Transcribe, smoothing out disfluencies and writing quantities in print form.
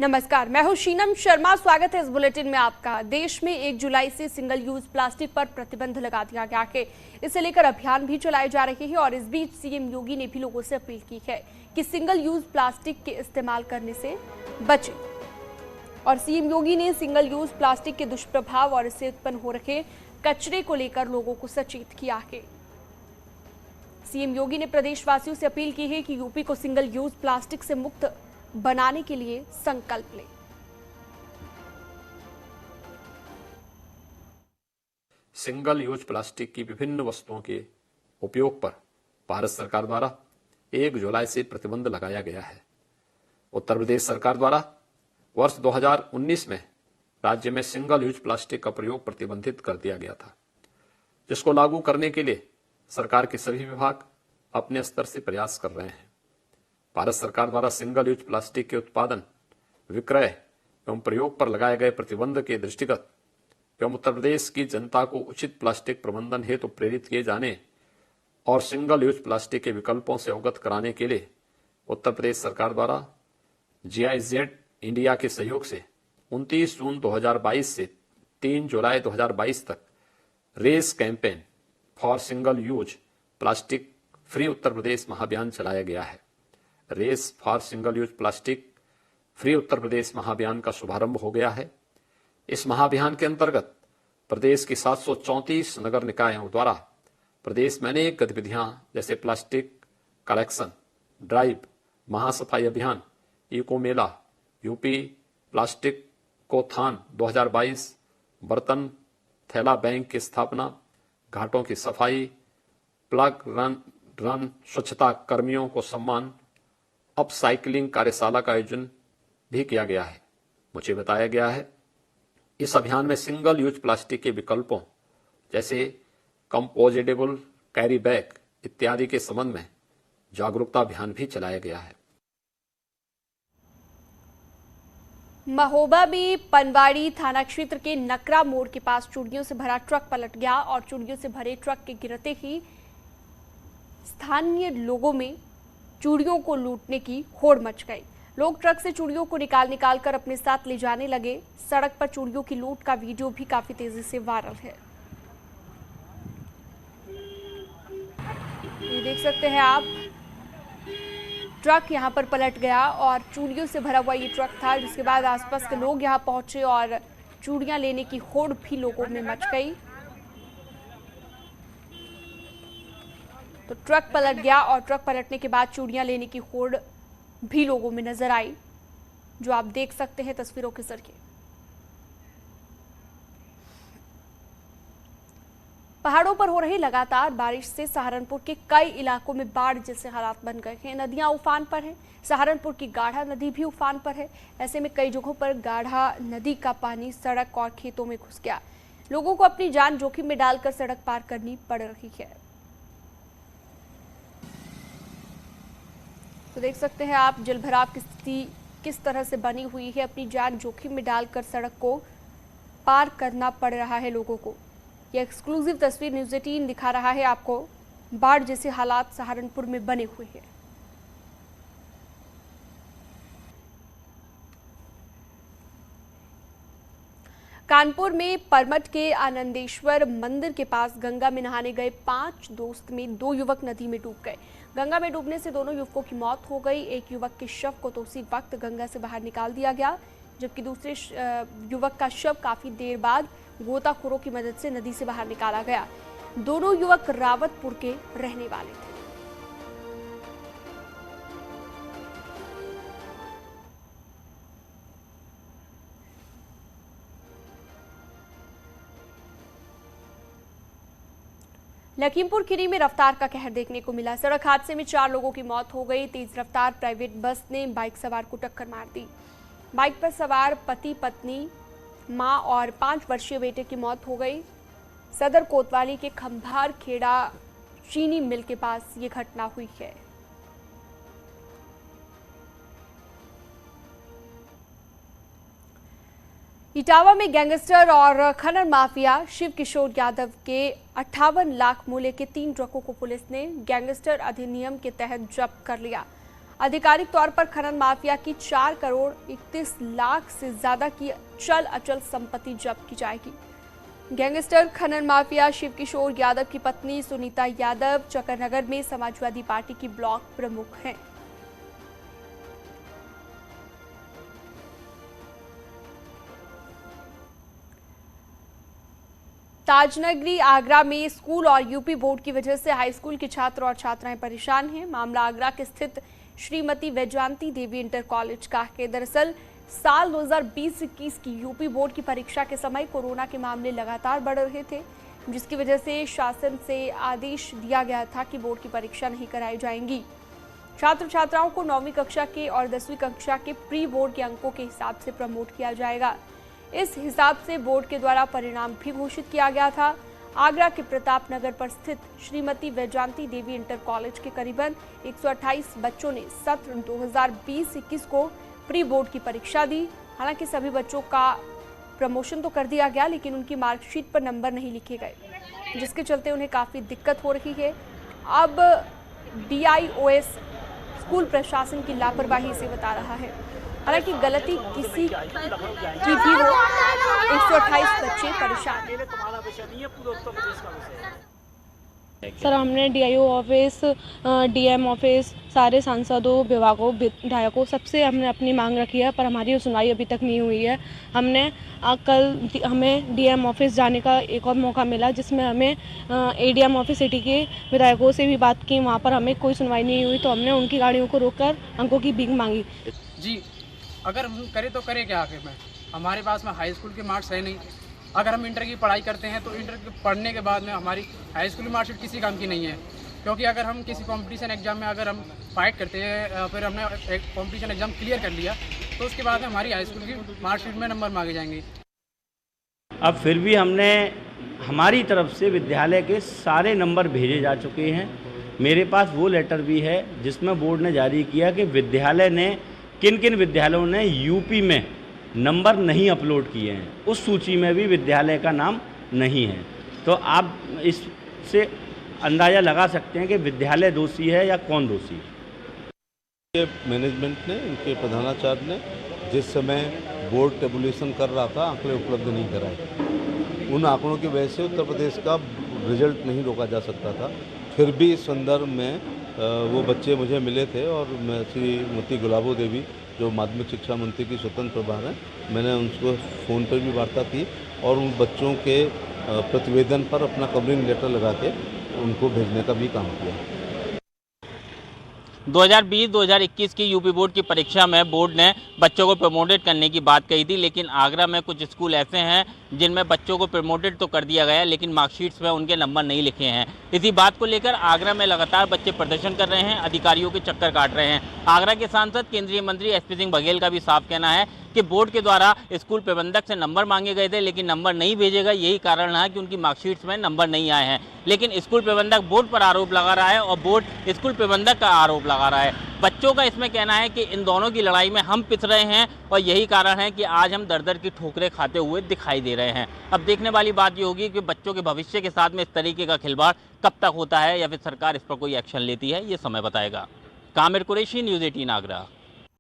नमस्कार, मैं हूं शीनम शर्मा। स्वागत है इस बुलेटिन में आपका। देश में 1 जुलाई से सिंगल यूज प्लास्टिक पर प्रतिबंध लगा दिया गया है। इसे लेकर अभियान भी चलाए जा रहे हैं और इस बीच सीएम योगी ने भी लोगों से अपील की है कि सिंगल यूज प्लास्टिक के इस्तेमाल करने से बचें। और सीएम योगी ने सिंगल यूज प्लास्टिक के दुष्प्रभाव और इससे उत्पन्न हो रहे कचरे को लेकर लोगों को सचेत किया है। सीएम योगी ने प्रदेशवासियों से अपील की है कि यूपी को सिंगल यूज प्लास्टिक से मुक्त बनाने के लिए संकल्प लें। सिंगल यूज प्लास्टिक की विभिन्न वस्तुओं के उपयोग पर भारत सरकार द्वारा 1 जुलाई से प्रतिबंध लगाया गया है। उत्तर प्रदेश सरकार द्वारा वर्ष 2019 में राज्य में सिंगल यूज प्लास्टिक का प्रयोग प्रतिबंधित कर दिया गया था, जिसको लागू करने के लिए सरकार के सभी विभाग अपने स्तर से प्रयास कर रहे हैं। भारत सरकार द्वारा सिंगल यूज प्लास्टिक के उत्पादन, विक्रय एवं प्रयोग पर लगाए गए प्रतिबंध के दृष्टिगत एवं उत्तर प्रदेश की जनता को उचित प्लास्टिक प्रबंधन हेतु प्रेरित किए जाने और सिंगल यूज प्लास्टिक के विकल्पों से अवगत कराने के लिए उत्तर प्रदेश सरकार द्वारा GIZ इंडिया के सहयोग से 29 जून 2022 से 3 जुलाई 2022 तक race campaign for single use plastic free Uttar Pradesh महाअभियान चलाया गया है। Race for single use plastic free Uttar Pradesh महाअभियान का शुभारंभ हो गया है। इस महाअभियान के अंतर्गत प्रदेश की 734 नगर निकायों द्वारा प्रदेश में अनेक गतिविधियां जैसे प्लास्टिक कलेक्शन ड्राइव, महासफाई अभियान, इको मेला, यूपी प्लास्टिक को थान 2022, बर्तन थैला बैंक की स्थापना, घाटों की सफाई, प्लग रन स्वच्छता कर्मियों को सम्मान, अपसाइक्लिंग कार्यशाला का आयोजन भी किया गया है। मुझे बताया गया है इस अभियान में सिंगल यूज प्लास्टिक के विकल्पों जैसे कंपोजिटेबल कैरी बैग इत्यादि के संबंध में जागरूकता अभियान भी चलाया गया है। महोबा में पनवाड़ी थाना क्षेत्र के नकरा मोड़ के पास चूड़ियों से भरा ट्रक पलट गया और चूड़ियों से भरे ट्रक के गिरते ही स्थानीय लोगों में चूड़ियों को लूटने की होड़ मच गई। लोग ट्रक से चूड़ियों को निकाल कर अपने साथ ले जाने लगे। सड़क पर चूड़ियों की लूट का वीडियो भी काफी तेजी से वायरल है। ये देख सकते हैं आप, ट्रक यहां पर पलट गया और चूड़ियों से भरा हुआ ये ट्रक था, जिसके बाद आसपास के लोग यहां पहुंचे और चूड़ियां लेने की होड़ भी लोगों में मच गई। तो ट्रक पलट गया और ट्रक पलटने के बाद चूड़ियां लेने की होड़ भी लोगों में नजर आई, जो आप देख सकते हैं तस्वीरों के जरिए। पहाड़ों पर हो रही लगातार बारिश से सहारनपुर के कई इलाकों में बाढ़ जैसे हालात बन गए हैं। नदियां उफान पर हैं। सहारनपुर की गाढ़ा नदी भी उफान पर है। ऐसे में कई जगहों पर गाढ़ा नदी का पानी सड़क और खेतों में घुस गया। लोगों को अपनी जान जोखिम में डालकर सड़क पार करनी पड़ रही है। तो देख सकते हैं आप, जलभराव की स्थिति किस तरह से बनी हुई है। अपनी जान जोखिम में डालकर सड़क को पार करना पड़ रहा है लोगों को। यह एक्सक्लूसिव तस्वीर न्यूज़ 18 दिखा रहा है आपको। बाढ़ जैसे हालात सहारनपुर में बने हुए हैं। कानपुर में परमठ के आनंदेश्वर मंदिर के पास गंगा में नहाने गए 5 दोस्त में 2 युवक नदी में डूब गए। गंगा में डूबने से दोनों युवकों की मौत हो गई। एक युवक के शव को तो उसी वक्त गंगा से बाहर निकाल दिया गया, जबकि दूसरे युवक का शव काफी देर बाद गोताखोरों की मदद से नदी से बाहर निकाला गया। दोनों युवक रावतपुर के रहने वाले थे। लखीमपुर खीरी में रफ्तार का कहर देखने को मिला। सड़क हादसे में 4 लोगों की मौत हो गई। तेज रफ्तार प्राइवेट बस ने बाइक सवार को टक्कर मार दी। बाइक पर सवार पति पत्नी, मां और 5 वर्षीय बेटे की मौत हो गई। सदर कोतवाली के खंभार खेड़ा चीनी मिल के पास ये घटना हुई है। इटावा में गैंगस्टर और खनन माफिया शिव किशोर यादव के 58 लाख मूल्य के 3 ट्रकों को पुलिस ने गैंगस्टर अधिनियम के तहत जब्त कर लिया। आधिकारिक तौर पर खनन माफिया की 4 करोड़ 31 लाख से ज्यादा की चल अचल संपत्ति जब्त की जाएगी। गैंगस्टर खनन माफिया शिव किशोर यादव की पत्नी सुनीता यादव चकरनगर में समाजवादी पार्टी की ब्लॉक प्रमुख हैं। ताजनगरी आगरा में स्कूल और यूपी बोर्ड की वजह से हाई स्कूल के छात्र और छात्राएं परेशान हैं। मामला आगरा के स्थित श्रीमती वैजयंती देवी इंटर कॉलेज का है। दरअसल साल 2020-21 की यूपी बोर्ड की परीक्षा के समय कोरोना के मामले लगातार बढ़ रहे थे, जिसकी वजह से शासन से आदेश दिया गया था कि बोर्ड की परीक्षा नहीं कराई जाएंगी। छात्र छात्राओं को 9वीं कक्षा के और 10वीं कक्षा के प्री बोर्ड के अंकों के हिसाब से प्रमोट किया जाएगा। इस हिसाब से बोर्ड के द्वारा परिणाम भी घोषित किया गया था। आगरा के प्रताप नगर पर स्थित श्रीमती वैजयंती देवी इंटर कॉलेज के करीबन 128 बच्चों ने सत्र 2020-21 को प्री बोर्ड की परीक्षा दी। हालांकि सभी बच्चों का प्रमोशन तो कर दिया गया, लेकिन उनकी मार्कशीट पर नंबर नहीं लिखे गए, जिसके चलते उन्हें काफ़ी दिक्कत हो रही है। अब BIOS स्कूल प्रशासन की लापरवाही से बता रहा है। हालांकि गलती किसी की भी हो, 128 बच्चे परेशान। सर, हमने DIO ऑफिस, DM ऑफिस, सारे सांसदों, विभागों, विधायकों सबसे हमने अपनी मांग रखी है, पर हमारी सुनवाई अभी तक नहीं हुई है। हमने कल हमें DM ऑफिस जाने का एक और मौका मिला, जिसमें हमें ADM ऑफिस सिटी के विधायकों से भी बात की। वहाँ पर हमें कोई सुनवाई नहीं हुई, तो हमने उनकी गाड़ियों को रोककर अंकों की भीख मांगी। जी, अगर हम करें तो करें क्या आखिर में? हमारे पास में हाई स्कूल के मार्क्स है नहीं। अगर हम इंटर की पढ़ाई करते हैं तो इंटर के पढ़ने के बाद में हमारी हाई स्कूल की मार्कशीट किसी काम की नहीं है, क्योंकि अगर हम किसी कंपटीशन एग्जाम में अगर हम फाइट करते हैं, फिर हमने एक कंपटीशन एग्जाम क्लियर कर लिया, तो उसके बाद में हमारी हाई स्कूल की मार्कशीट में नंबर मांगे जाएंगे। अब फिर भी हमने हमारी तरफ से विद्यालय के सारे नंबर भेजे जा चुके हैं। मेरे पास वो लेटर भी है जिसमें बोर्ड ने जारी किया कि विद्यालय ने किन किन विद्यालयों ने यूपी में नंबर नहीं अपलोड किए हैं, उस सूची में भी विद्यालय का नाम नहीं है। तो आप इससे अंदाज़ा लगा सकते हैं कि विद्यालय दोषी है या कौन दोषी है। मैनेजमेंट ने, इनके प्रधानाचार्य ने जिस समय बोर्ड टेबुलेशन कर रहा था, आंकड़े उपलब्ध नहीं कराए। उन आंकड़ों की वजह से उत्तर प्रदेश का रिजल्ट नहीं रोका जा सकता था। फिर भी इस संदर्भ में वो बच्चे मुझे मिले थे और मैं श्रीमती गुलाबो देवी, जो माध्यमिक शिक्षा मंत्री की स्वतंत्र प्रभार है, मैंने उनको फ़ोन पर भी वार्ता की और उन बच्चों के प्रतिवेदन पर अपना कवरिंग लेटर लगा के उनको भेजने का भी काम किया। 2020-2021 की यूपी बोर्ड की परीक्षा में बोर्ड ने बच्चों को प्रमोटेड करने की बात कही थी, लेकिन आगरा में कुछ स्कूल ऐसे हैं जिनमें बच्चों को प्रमोटेड तो कर दिया गया, लेकिन मार्कशीट्स में उनके नंबर नहीं लिखे हैं। इसी बात को लेकर आगरा में लगातार बच्चे प्रदर्शन कर रहे हैं, अधिकारियों के चक्कर काट रहे हैं। आगरा के सांसद केंद्रीय मंत्री SP सिंह बघेल का भी साफ कहना है कि बोर्ड के द्वारा स्कूल प्रबंधक से नंबर मांगे गए थे, लेकिन नंबर नहीं भेजे गए। यही कारण है कि उनकी मार्कशीट्स में नंबर नहीं आए हैं। लेकिन स्कूल प्रबंधक बोर्ड पर आरोप लगा रहा है और बोर्ड स्कूल प्रबंधक का आरोप लगा रहा है। बच्चों का इसमें कहना है कि इन दोनों की लड़ाई में हम पिस रहे हैं और यही कारण है कि आज हम दर दर की ठोकरें खाते हुए दिखाई दे रहे हैं। अब देखने वाली बात ये होगी कि बच्चों के भविष्य के साथ में इस तरीके का खिलवाड़ कब तक होता है या फिर सरकार इस पर कोई एक्शन लेती है, ये समय बताएगा। कामिर कुरैशी, न्यूज़ 18 आगरा।